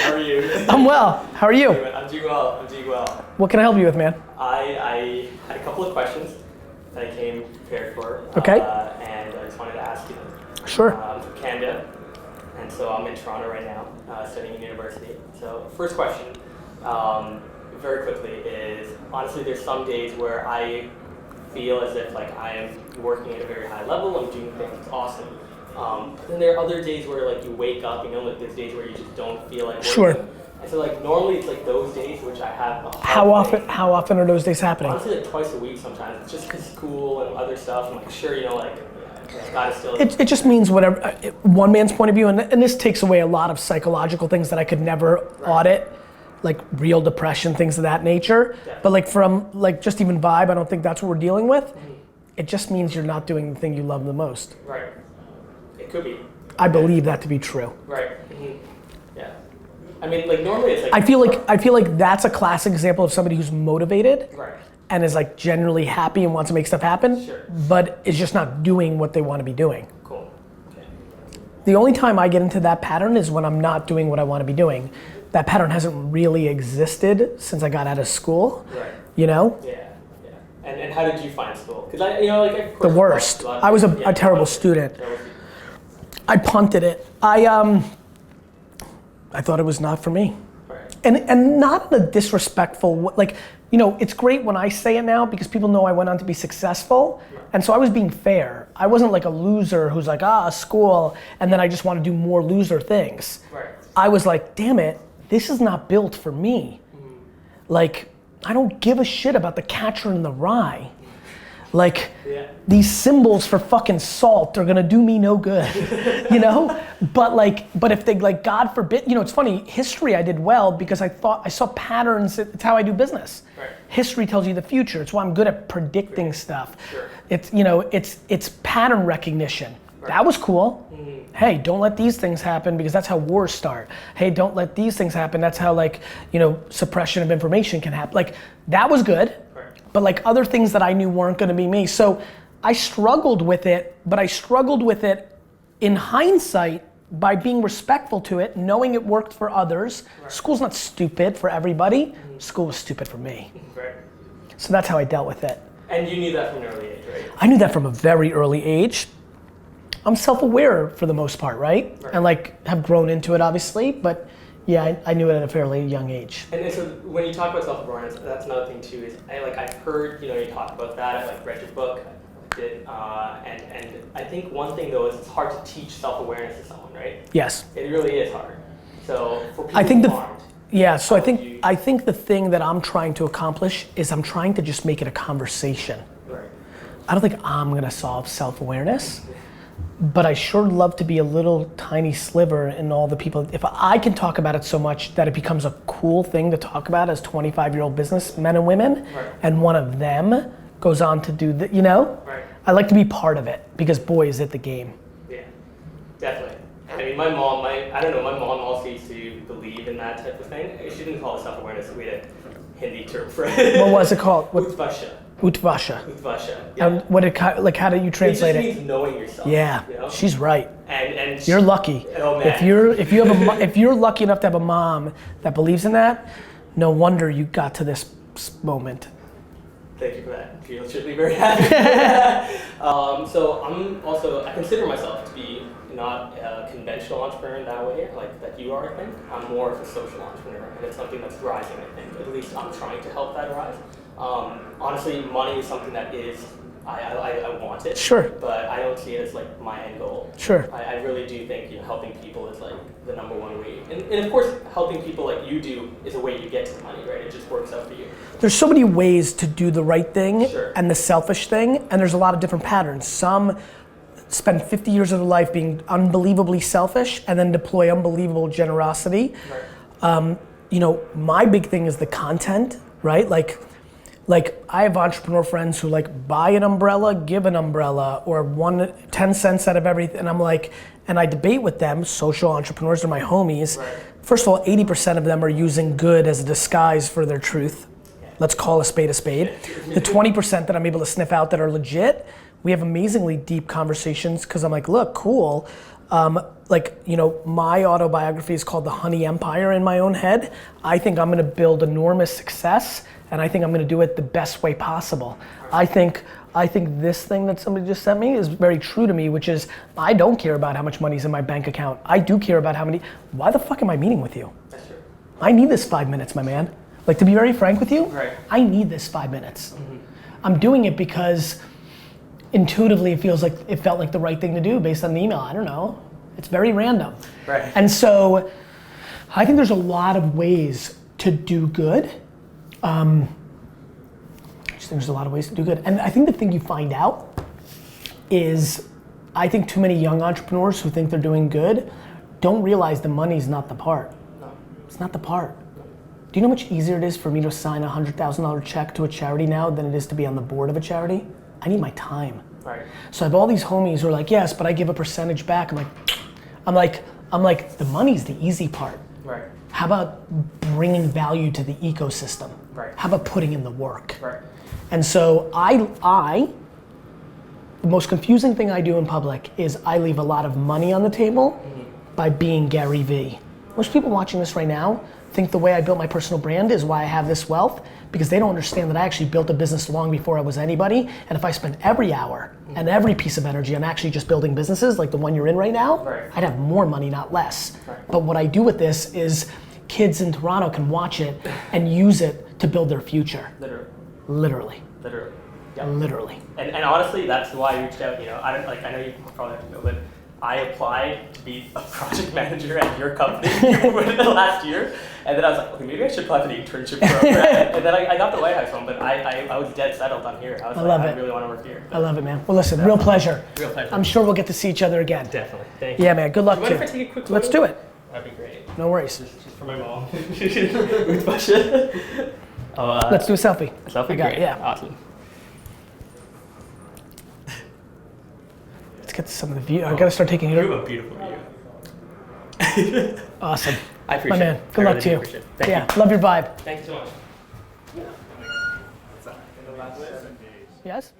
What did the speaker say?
How are you? I'm well. How are you? I'm doing well. What can I help you with, man? I had a couple of questions that I came prepared for. Okay. And I just wanted to ask you them. Sure. I'm from Canada, and so I'm in Toronto right now, studying in university. So first question, very quickly, is honestly there's some days where I feel as if like I am working at a very high level, I'm doing things, it's awesome. But then there are other days where like you wake up, like there's days where you just don't feel like working. Sure. And so like normally it's like those days which I have a How often are those days happening? Honestly, like twice a week sometimes. It's just because school and other stuff. I'm like, sure, like, gotta still. It just means whatever, one man's point of view, and this takes away a lot of psychological things that I could never audit, like real depression, things of that nature. Yeah. But like from like just even vibe, I don't think that's what we're dealing with. Mm-hmm. It just means you're not doing the thing you love the most. Right. It could be. I believe that to be true. Right. Mm-hmm. Yeah. I mean, like normally it's like. I feel like that's a classic example of somebody who's motivated. Right. And is like generally happy and wants to make stuff happen, sure. But is just not doing what they want to be doing. Cool. Okay. The only time I get into that pattern is when I'm not doing what I want to be doing. That pattern hasn't really existed since I got out of school. Right. You know? Yeah. And how did you find school? Because of course, the worst. I was a terrible student. I punted it. I thought it was not for me. Right. And not in a disrespectful, like, it's great when I say it now because people know I went on to be successful. Right. And so I was being fair. I wasn't like a loser who's like, school, and then I just want to do more loser things. Right. I was like, damn it, this is not built for me. Mm-hmm. Like, I don't give a shit about the Catcher in the Rye. Like, these symbols for fucking salt are gonna do me no good, But if they, like, God forbid, it's funny, history I did well because I saw patterns, it's how I do business. Right. History tells you the future, it's why I'm good at predicting stuff. Sure. It's pattern recognition. Right. That was cool. Mm-hmm. Hey, don't let these things happen because that's how wars start. Hey, don't let these things happen, that's how suppression of information can happen. Like, that was good. But like other things that I knew weren't gonna be me. So I struggled with it, but I struggled with it in hindsight by being respectful to it, knowing it worked for others. Right. School's not stupid for everybody. Mm-hmm. School was stupid for me. Right. So that's how I dealt with it. And you knew that from an early age, right? I knew that from a very early age. I'm self-aware for the most part, right? And like have grown into it obviously, but yeah, I knew it at a fairly young age. And so when you talk about self-awareness, that's another thing too. Is I've heard you talk about that. I read your book, I did, and I think one thing though is it's hard to teach self-awareness to someone, right? Yes. It really is hard. So for people I think who aren't. Yeah. So I think the thing that I'm trying to accomplish is I'm trying to just make it a conversation. Right. I don't think I'm gonna solve self-awareness. But I sure love to be a little tiny sliver in all the people. If I can talk about it so much that it becomes a cool thing to talk about as 25-year-old businessmen and women, right. And one of them goes on to do that, Right. I like to be part of it because boy, is it the game. Yeah, definitely. I mean, my mom also used to believe in that type of thing. She didn't call it self-awareness, we had a Hindi term for it. What was it called? Utvasha. Yeah. And how do you translate it? It just means knowing yourself. Yeah, she's right. And you're lucky. Oh man. If you're lucky enough to have a mom that believes in that, no wonder you got to this moment. Thank you for that. You should be very happy. So I consider myself to be not a conventional entrepreneur in that way, like that you are, I think. I'm more of a social entrepreneur, and it's something that's rising, I think. At least I'm trying to help that rise. Honestly, money is something that I want it. Sure. But I don't see it as like my end goal. Sure. I really do think helping people is like the number one way. And of course, helping people like you do is a way you get to the money, right? It just works out for you. There's so many ways to do the right thing Sure. and the selfish thing, and there's a lot of different patterns. Some spend 50 years of their life being unbelievably selfish and then deploy unbelievable generosity. Right. My big thing is the content, right? Like I have entrepreneur friends who like buy an umbrella, give an umbrella, or 10 cents out of everything. And I'm like, and I debate with them, social entrepreneurs are my homies. Right. First of all, 80% of them are using good as a disguise for their truth. Let's call a spade a spade. The 20% that I'm able to sniff out that are legit, we have amazingly deep conversations because I'm like, look, cool. Like, you know, my autobiography is called The Honey Empire in my own head. I think I'm gonna build enormous success, and I think I'm gonna do it the best way possible. I think this thing that somebody just sent me is very true to me, which is I don't care about how much money's in my bank account. I do care about how many, why the fuck am I meeting with you? That's true. I need this 5 minutes, my man. Like, to be very frank with you, Right. I need this 5 minutes. I'm doing it because intuitively it felt like the right thing to do based on the email. I don't know. It's very random. Right. And so I think there's a lot of ways to do good. I just think there's a lot of ways to do good. And I think the thing you find out is I think too many young entrepreneurs who think they're doing good don't realize the money's not the part. No. It's not the part. Do you know how much easier it is for me to sign a $100,000 check to a charity now than it is to be on the board of a charity? I need my time. Right. So I have all these homies who are like, yes, but I give a percentage back. I'm like, the money's the easy part. Right. How about bringing value to the ecosystem? Right. How about putting in the work? Right. And so the most confusing thing I do in public is I leave a lot of money on the table by being Garyvee. Most people watching this right now think the way I built my personal brand is why I have this wealth, because they don't understand that I actually built a business long before I was anybody, and if I spent every hour and every piece of energy on actually just building businesses like the one you're in right now, Right. I'd have more money, not less. Right. But what I do with this is kids in Toronto can watch it and use it to build their future. Literally. Literally. Yep. Literally. And honestly, that's why I reached out. You know, I know you probably don't know, but I applied to be a project manager at your company within the last year, and then I was like, okay, maybe I should apply for the internship program. And then I got the White House one, but I was dead settled on here. I really want to work here. I love it, man. Well, listen, real pleasure. Real pleasure. I'm sure we'll get to see each other again. Definitely. Thank you. Yeah, man. Good luck Do you too. mind if I take a quick photo? Let's do it. That'd be great. No worries. Just for my mom. With Basha. Let's do a selfie. Selfie? I got Great. it, yeah. Awesome. Let's get to some of the view. I gotta start taking You it. have a beautiful view. Awesome. I appreciate My man. it. Good I luck really to you. appreciate it. Thank Yeah. you. Love your vibe. Thank you so much. Yes?